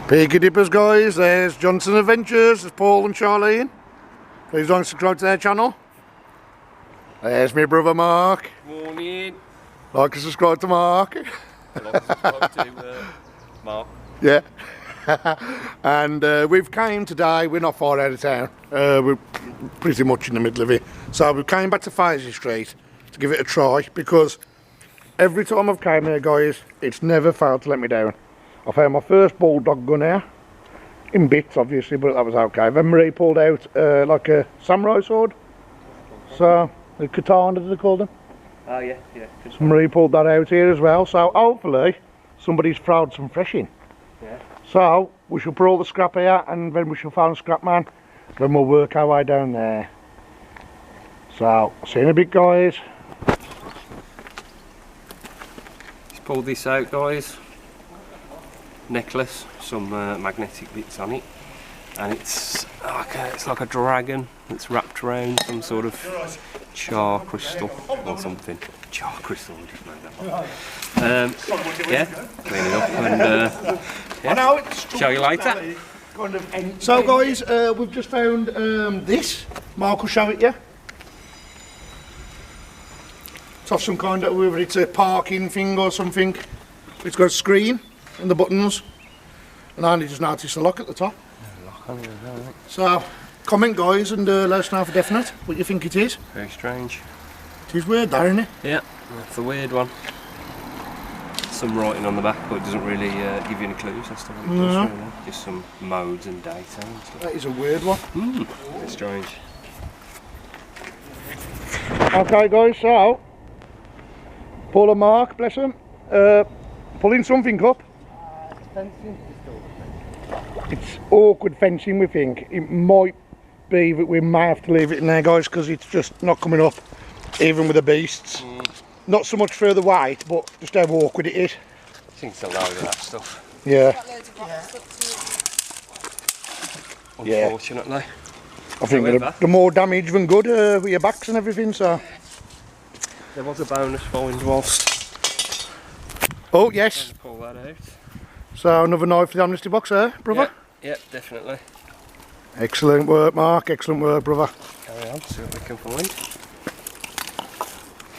Peaky Dippers guys, there's Johnson Adventures, there's Paul and Charlene. Please don't subscribe to their channel. There's my brother Mark. Morning. Like and subscribe to Mark. I'd like to subscribe to Mark. Yeah. And we've came today, we're not far out of town. We're pretty much in the middle of it. So we came back to Fraser Street to give it a try because every time I've came here guys, it's never failed to let me down. I found my first bulldog gun here, in bits obviously, but that was okay. Then Marie pulled out like a samurai sword, so the katana, did they call them? Oh yeah. So Marie pulled that out here as well, so hopefully somebody's throwed some fresh in. Yeah. So we shall put all the scrap here and then we shall find a scrap man, then we'll work our way down there. So, see you in a bit guys. Just pulled this out guys. Necklace, some magnetic bits on it, and it's like a dragon that's wrapped around some sort of char crystal or something. Char crystal, we just made that one. Yeah, clean it up and yeah, show you later. So guys, we've just found this. Mark will show it you. It's off some kind of, whether it's a parking thing or something. It's got a screen and the buttons, and I only just noticed the lock at the top. So comment guys and let us know for definite what you think it is. Very strange. It is weird though, isn't it? Yeah, that's the weird one. Some writing on the back, but it doesn't really give you any clues as to what it does. Really. Just some modes and data and stuff. That is a weird one. It's strange. Okay guys, so Paul and Mark, bless them, pulling something up. It's awkward fencing, we think. It might be that we may have to leave it in there guys because it's just not coming up, even with the beasts. Not so much for the weight, but just how awkward it is. I think it's a load of that stuff. Yeah. Unfortunately. I think the more damage than good with your backs and everything, so. There was a bonus find whilst. Oh yes. Pull that out. So another knife for the amnesty box there, brother? Yeah, definitely. Excellent work Mark, excellent work brother. Carry on, see what we can find.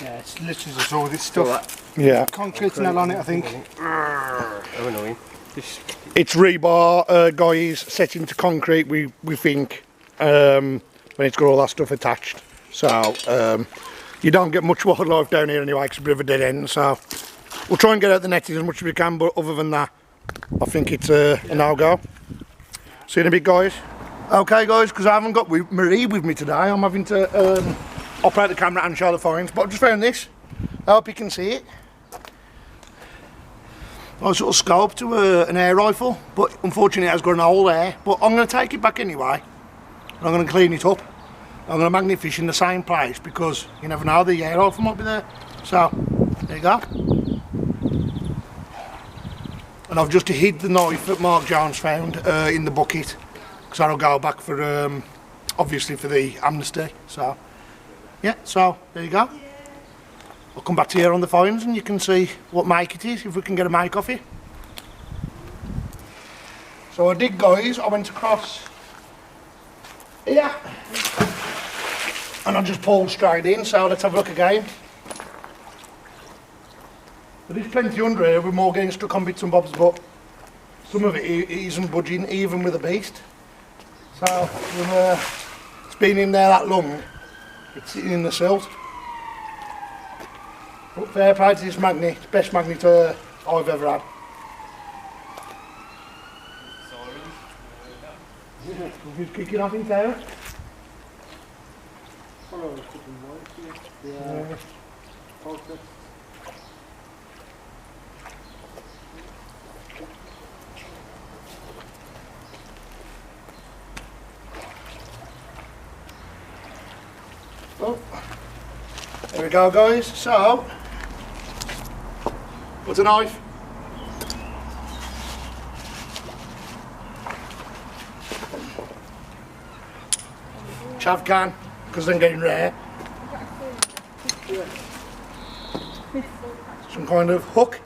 Yeah, it's literally just all this stuff. Yeah. Concrete nail on it, I think. How annoying. It's rebar guys set into concrete, we think, when it's got all that stuff attached. So you don't get much wildlife down here anyway, it's a bit of a dead end, so we'll try and get out the netting as much as we can, but other than that I think it's a no-go. See you in a bit guys. Okay guys, because I haven't got Marie with me today, I'm having to operate the camera and show the finds, but I've just found this. I hope you can see it. Nice little scope to an air rifle, but unfortunately it has got an hole there, but I'm going to take it back anyway. I'm going to clean it up. I'm going to magnet fish in the same place because you never know, the air rifle might be there. So, there you go. And I've just hid the knife that Mark Jones found in the bucket because that'll go back for, obviously for the amnesty. So, yeah, so there you go. I'll come back to here on the finds and you can see what make it is, if we can get a make off it. So I did guys, I went across here and I just pulled straight in, so let's have a look again. There is plenty under here, we're more getting stuck on bits and bobs, but some of it isn't budging even with a beast. So it's been in there that long, it's sitting in the silt. But fair play to this magnet, it's the best magnet I've ever had. Just kicking off in there. Yeah. Oh, there we go guys, so what's a knife? Chav can, because they're getting rare. Some kind of hook.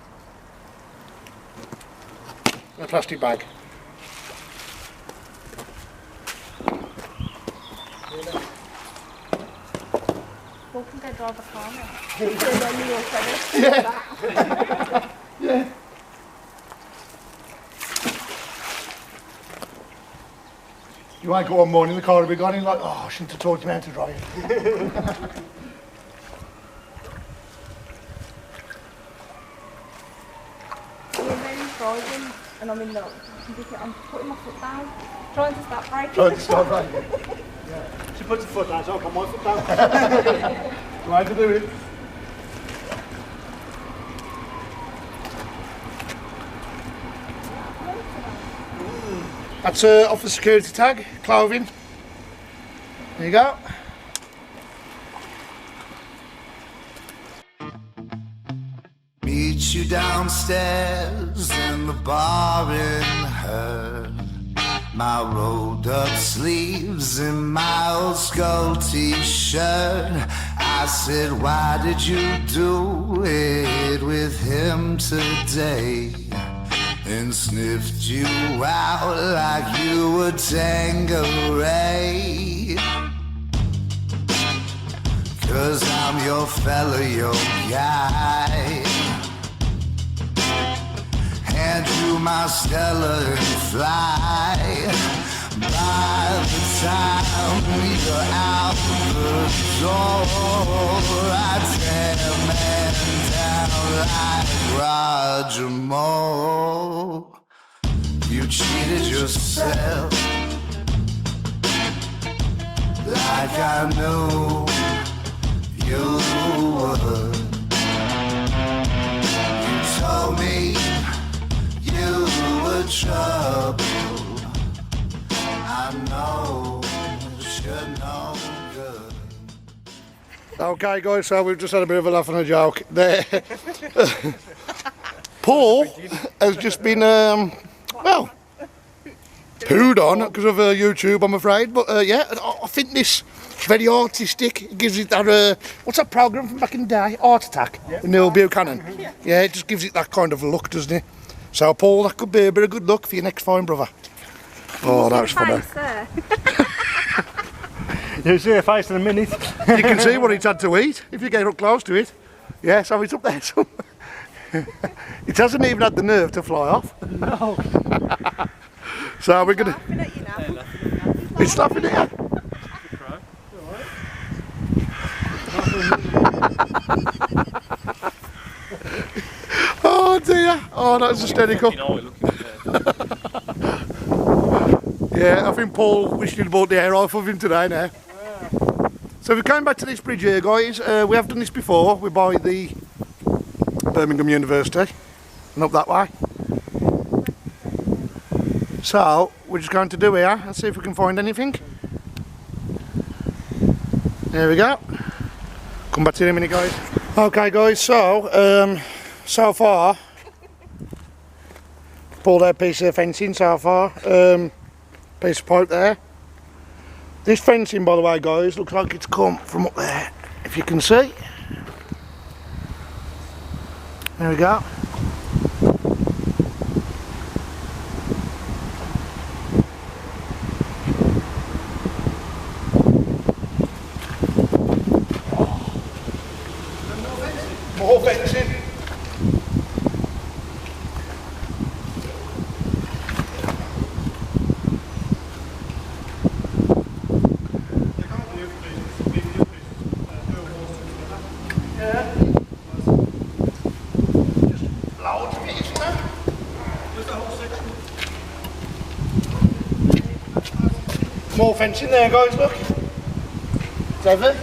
A plastic bag. drive a car now. Yeah. Yeah. You might go one morning, the car will be gone, and you're like, oh, I shouldn't have taught you how to drive. Driving and I'm in the I'm putting my foot down, trying to start braking. Trying to stop braking. Yeah. She puts her foot down, so I'll put my foot down. Trying to do it. That's off the security tag, clothing. There you go. Meet you downstairs in the bar in her. My rolled up sleeves and my old skull t-shirt. I said, why did you do it with him today? And sniffed you out like you were Tangeray. 'Cause I'm your fella, your guy. Hand you my Stella and fly. By the time you're out the door, I tear man down like Roger Moore. You cheated yourself like I knew you would. You told me you were trouble. I know you're no good. Okay guys, so we've just had a bit of a laugh and a joke there. Paul has just been, well, pooed on because of YouTube, I'm afraid. But yeah, I think this is very artistic. It gives it that, what's that programme from back in the day? Art Attack, with Neil Buchanan. Yeah, it just gives it that kind of look, doesn't it? So Paul, that could be a bit of good luck for your next find, brother. Oh, that was funny. You'll see her face in a minute. You can see what it's had to eat if you get up close to it. Yeah, so it's up there somewhere. It hasn't even had the nerve to fly off. No. So we're gonna. Laughing at you now. It's laughing at you. Oh dear. Oh, that's hysterical. Yeah, I think Paul wished he'd bought the air off of him today now. So we came back to this bridge here, guys. We have done this before. We're by the Birmingham University and up that way. So we're just going to do here and see if we can find anything. There we go. Come back to you in a minute, guys. Okay guys, so so far pulled out a piece of fencing so far, piece of pipe there. This fencing, by the way guys, looks like it's come from up there, if you can see. There we go. More fencing. More fencing there, guys, look. It's heavy.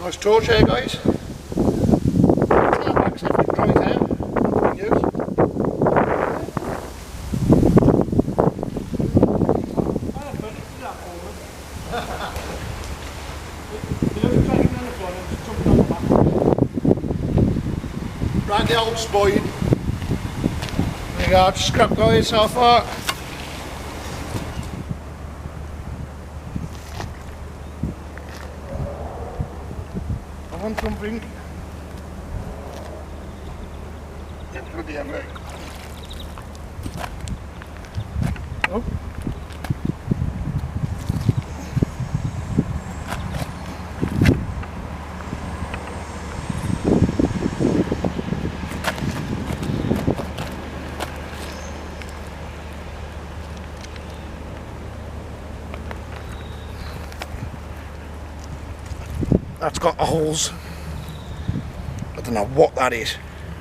Nice torch here, guys. Right, the old spoon. There you go, just scrap guys so far. something. Bloody heavy. Oh. That's got holes. I don't know what that is.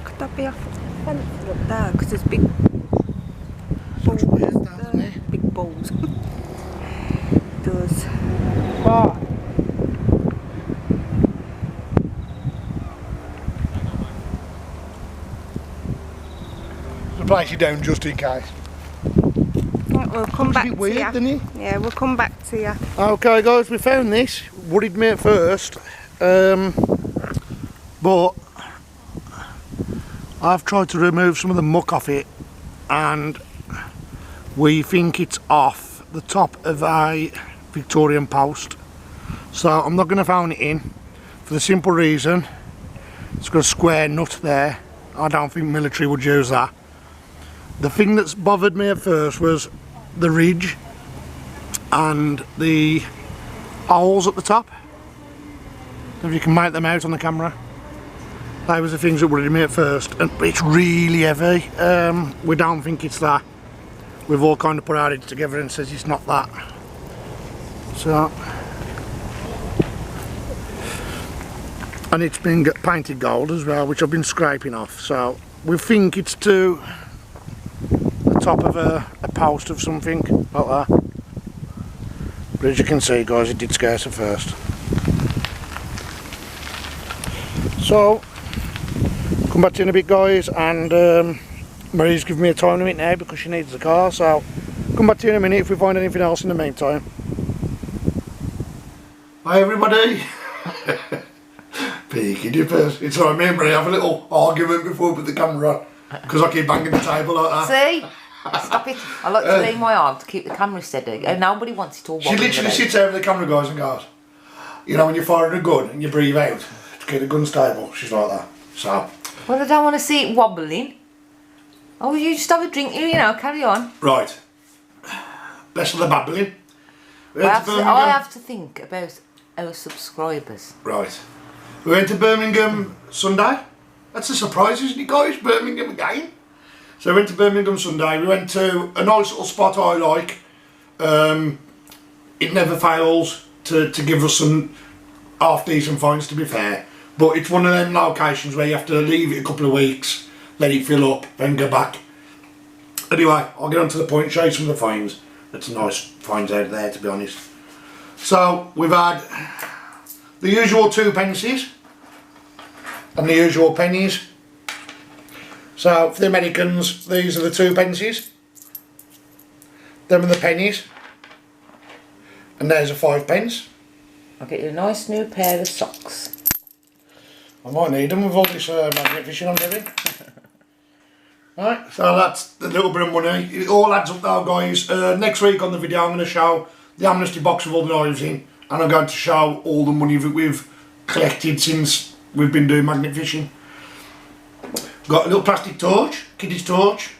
Could that be off the fence up there? Because there's big Looks weird, doesn't it? big balls. It does. Ah. So place it down just in case. Right, we'll come Looks back a bit to weird, you. doesn't it? Yeah, we'll come back to you. Okay guys, we found this. Worried me at first. But I've tried to remove some of the muck off it and we think it's off the top of a Victorian post. So I'm not going to phone it in for the simple reason it's got a square nut there. I don't think military would use that. The thing that's bothered me at first was the ridge and the holes at the top. If you can make them out on the camera. They was the things that worried me at first, and it's really heavy. We don't think it's that. We've all kind of put our heads together and says it's not that. So, and it's been painted gold as well, which I've been scraping off. So we think it's to the top of a post of something like that. But as you can see, guys, it did scare us at first. So, come back to you in a bit, guys, and Marie's giving me a time limit now because she needs the car, so come back to you in a minute if we find anything else in the meantime. Hi everybody! Peaky dippers. It's alright, me and Marie have a little argument before we put the camera on because I keep banging the table like that. See? Stop it. I like to lean my arm to keep the camera steady. And nobody wants it all She literally sits over the camera, guys, and goes, you know when you're firing a gun and you breathe out to keep the gun stable, she's like that. So, well, I don't want to see it wobbling. Oh, you just have a drink, you know, carry on. right. Less of the babbling. I have to think about our subscribers. Right. We went to Birmingham Sunday. That's a surprise, isn't it, guys? Birmingham again. So we went to Birmingham Sunday. We went to a nice little spot I like. It never fails to give us some half decent finds, to be fair. But it's one of them locations where you have to leave it a couple of weeks, let it fill up, then go back. Anyway, I'll get on to the point, show you some of the finds. There's some nice finds out there, to be honest. So we've had the usual 2 pences and the usual pennies. So for the Americans, these are the 2 pences. Them are the pennies. And there's a 5 pence. I'll get you a nice new pair of socks. I might need them with all this magnet fishing I'm doing. Right, so that's the little bit of money. It all adds up now, guys. Next week on the video I'm going to show the amnesty box with all the knives in, and I'm going to show all the money that we've collected since we've been doing magnet fishing. Got a little plastic torch, kiddie's torch.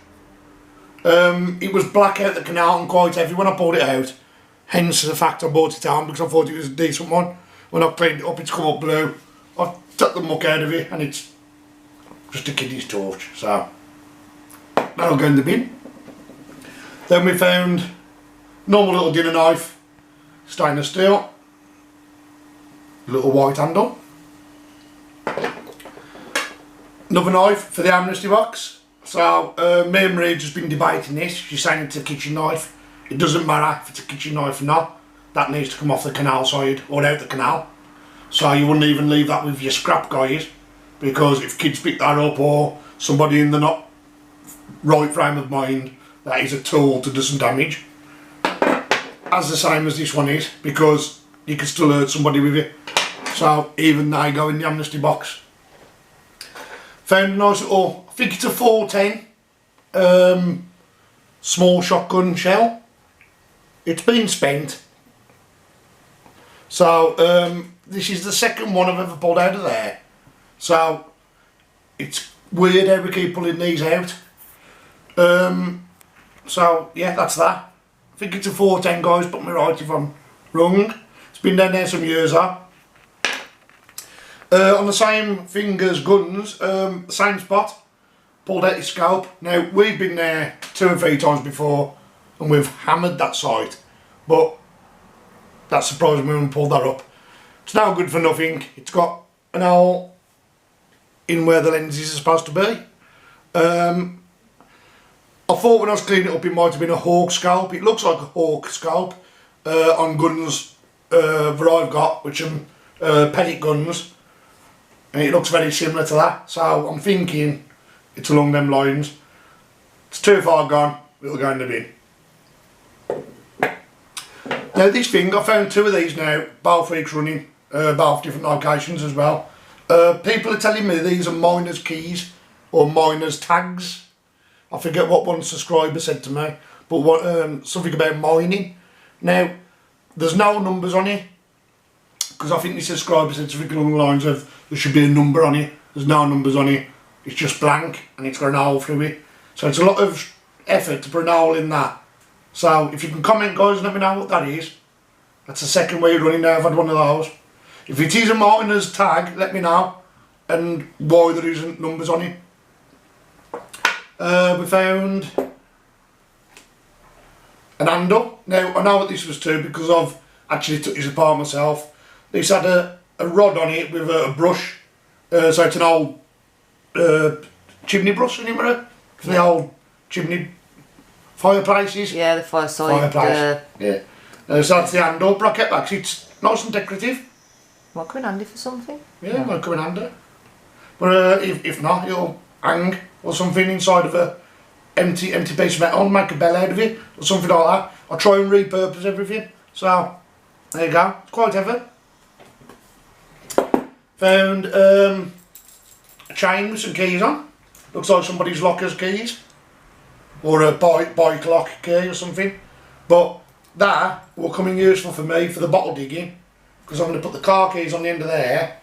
It was black out the canal and quite heavy when I pulled it out. Hence the fact I bought it out, because I thought it was a decent one. When I cleaned it up, it's come up blue. I've took the muck out of it and it's just a kiddie's torch. So that'll go in the bin. Then we found normal little dinner knife, stainless steel, little white handle. Another knife for the amnesty box. So me and Marie just been debating this. She's saying it's a kitchen knife. It doesn't matter if it's a kitchen knife or not. That needs to come off the canal side or out the canal. So you wouldn't even leave that with your scrap, guys, because if kids pick that up or somebody in the not right frame of mind, that is a tool to do some damage. As the same as this one is, because you can still hurt somebody with it. So even they go in the amnesty box. Found a nice little, I think it's a 410 small shotgun shell. It's been spent, So this is the second one I've ever pulled out of there. So it's weird how we keep pulling these out. So yeah, that's that. I think it's a 410, guys, put me right if I'm wrong. It's been down there some years on the same thing as guns, same spot, pulled out his scope. Now we've been there 2 or 3 times before and we've hammered that site, but that surprised me when we pulled that up. It's now good for nothing. It's got an hole in where the lenses are supposed to be. I thought when I was cleaning it up it might have been a hawk scope. It looks like a hawk scope on guns that I've got, which are pellet guns, and it looks very similar to that. So I'm thinking it's along them lines. It's too far gone, it'll go in the bin. Now this thing, I found 2 of these now, both weeks running, both different locations as well. People are telling me these are miners' keys or miners' tags. I forget what one subscriber said to me, but what, something about mining. Now, there's no numbers on it, because I think the subscriber said something along the lines of there should be a number on it. There's no numbers on it, it's just blank and it's got an hole through it. So it's a lot of effort to put an hole in that. So if you can comment, guys, and let me know what that is. That's the second way running now I've had one of those. If it is a miner's tag, let me know, and why there isn't numbers on it. We found an handle. Now I know what this was too because I've actually took this apart myself. This had a rod on it with a brush, so it's an old chimney brush in it, for the old chimney fireplaces. Yeah, the fireplace. Yeah. So that's the handle, but I kept back. It's nice and decorative. Might come in handy for something. Yeah, might come in handy. But if not, it'll hang or something inside of a empty piece of metal, make a bell out of it or something like that. I'll try and repurpose everything. So there you go. It's quite heavy. Found a chain with some keys on. Looks like somebody's locker's keys or a bike lock key or something. But that will come in useful for me for the bottle digging, because I'm going to put the car keys on the end of there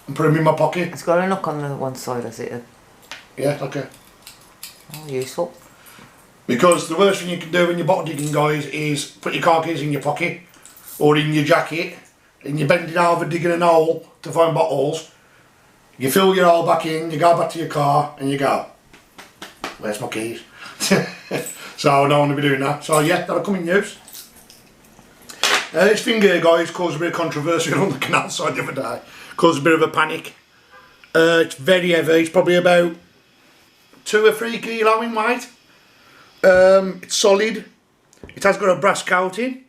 and put them in my pocket. It's got a knock on the one side, has it? Yeah, okay. Oh, useful. Because the worst thing you can do when you're bottle digging, guys, is put your car keys in your pocket or in your jacket and you're bending over digging an hole to find bottles. You fill your hole back in, you go back to your car and you go, where's my keys? So I don't want to be doing that. So yeah, that'll come in use. This thing here, guys, caused a bit of controversy on the canal side the other day. Caused a bit of a panic. It's very heavy, it's probably about 2 or 3 kilo in weight. It's solid. It has got a brass coating.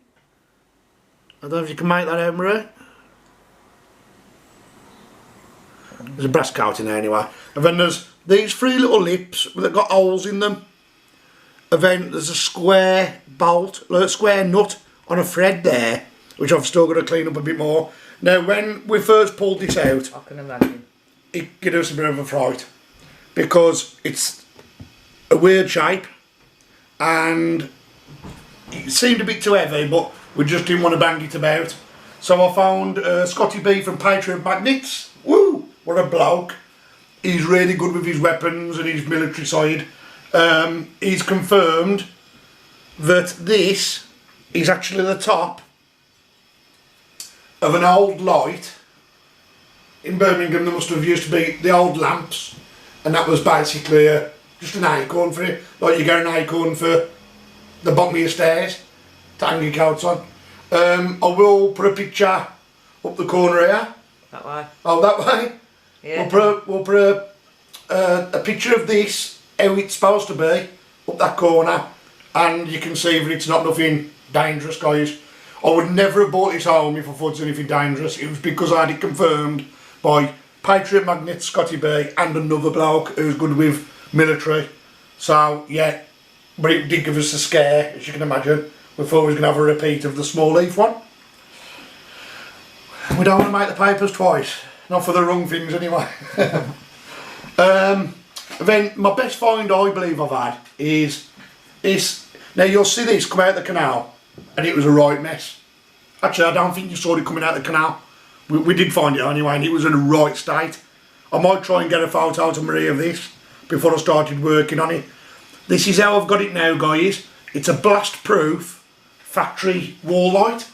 I don't know if you can make that out, Marie. There's a brass coating there anyway. And then there's these 3 little lips that got holes in them. And then there's a square bolt, a square nut on a thread there, which I've still got to clean up a bit more. Now when we first pulled this out, I can imagine. it gave us a bit of a fright because it's a weird shape and it seemed a bit too heavy, but we just didn't want to bang it about. So I found Scotty B from Patriot Magnets. Woo! What a bloke. He's really good with his weapons and his military side. He's confirmed that this is actually the top of an old light. In Birmingham there must have used to be the old lamps, and that was basically just an acorn for it, like you get an acorn for the bottom of your stairs to hang your coats on. I will put a picture up the corner here. That way? Oh, that way? Yeah. We'll put a picture of this, how it's supposed to be, up that corner, and you can see that it's not nothing dangerous, guys. I would never have bought this home if I thought it was anything dangerous. It was because I had it confirmed by Patriot Magnet, Scotty B, and another bloke who's good with military. So yeah, but it did give us a scare, as you can imagine. We thought we was going to have a repeat of the small leaf one. We don't want to make the papers twice, not for the wrong things anyway. Then my best find I believe I've had is this. Now you'll see this come out the canal and it was a right mess. Actually, I don't think you saw it coming out of the canal. We did find it anyway, and it was in the right state. I might try and get a photo to Marie of this before I started working on it. This is how I've got it now, guys. It's a blast-proof factory wall light.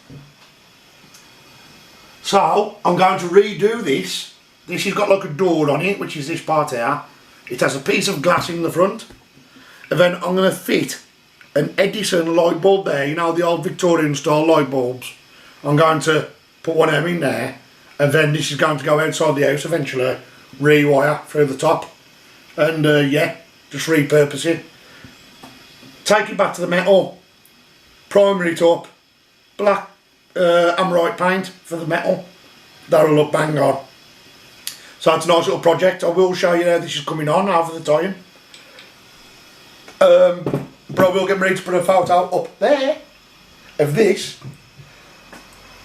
So, I'm going to redo this. This has got like a door on it, which is this part here. It has a piece of glass in the front. And then I'm going to fit an Edison light bulb there. You know, the old Victorian style light bulbs. I'm going to put one of them in there. And then this is going to go outside the house eventually. Rewire through the top. And yeah, just repurpose it. Take it back to the metal. Primer it up. Black Amorite paint for the metal. That'll look bang on. So it's a nice little project. I will show you how this is coming on over the time. But I will get ready to put a photo up there of this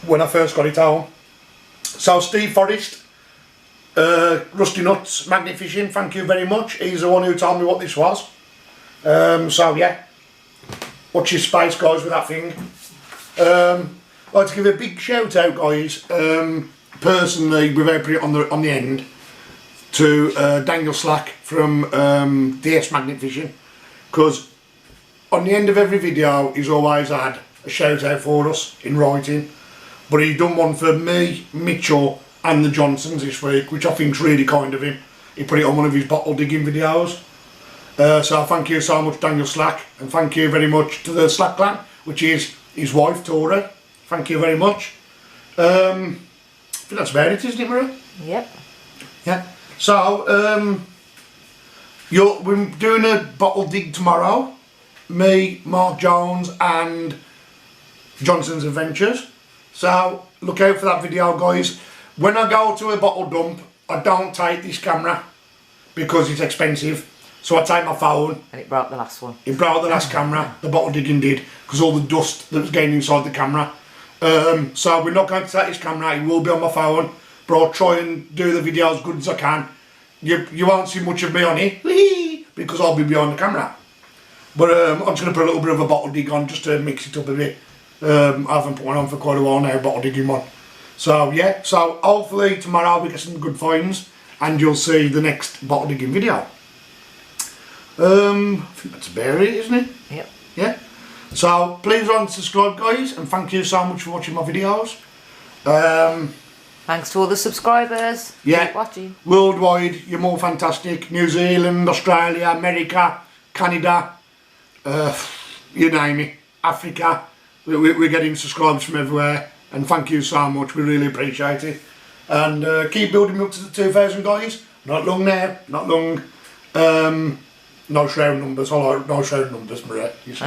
when I first got it home. So Steve Forrest, Rusty Nuts Magnet Fishing, thank you very much. He's the one who told me what this was. So yeah, watch your space, guys, with that thing. I'd like to give a big shout out, guys, personally, without putting it on the end, to Daniel Slack from DS Magnet Fishing, because on the end of every video he's always had a shout out for us in writing, but he done one for me, Mitchell and the Johnsons this week, which I think's really kind of him. He put it on one of his bottle digging videos. So thank you so much, Daniel Slack, and thank you very much to the Slack clan, which is his wife Tori. Thank you very much. I think that's about it, isn't it, Marie? Yep. Yeah. So we're doing a bottle dig tomorrow. Me, Mark Jones and Johnson's Adventures. So look out for that video, guys. When I go to a bottle dump, I don't take this camera because it's expensive. So I take my phone. And it broke the last one. It broke the last camera, the bottle digging did, because all the dust that was getting inside the camera. So we're not going to take this camera, it will be on my phone, but I'll try and do the video as good as I can. You won't see much of me on it, because I'll be behind the camera. But I'm just going to put a little bit of a bottle dig on, just to mix it up a bit. I haven't put one on for quite a while now, bottle digging one. So yeah, so hopefully tomorrow we get some good finds, and you'll see the next bottle digging video. I think that's about it, isn't it? Yep. Yeah. So please like and subscribe, guys, and thank you so much for watching my videos. Thanks to all the subscribers. Yeah. Keep watching. Worldwide, you're more fantastic. New Zealand, Australia, America, Canada, you name it. Africa. We're getting subscribers from everywhere, and thank you so much. We really appreciate it. And keep building me up to the 2,000, guys. Not long now. Not long. No round numbers. I like nice round numbers, Marie. You see.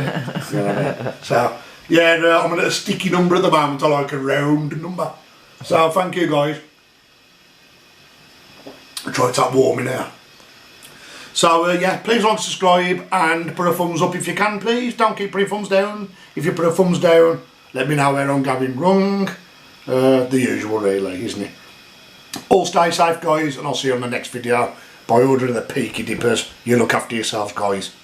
So yeah, I'm at a sticky number at the moment. I like a round number. So thank you, guys. I try to tap warming now. So yeah, please like, subscribe, and put a thumbs up if you can, please. Don't keep putting thumbs down. If you put a thumbs down, let me know where I'm going wrong. The usual, really, isn't it? All stay safe, guys, and I'll see you on the next video. By order of the Peaky Dippers. You look after yourselves, guys.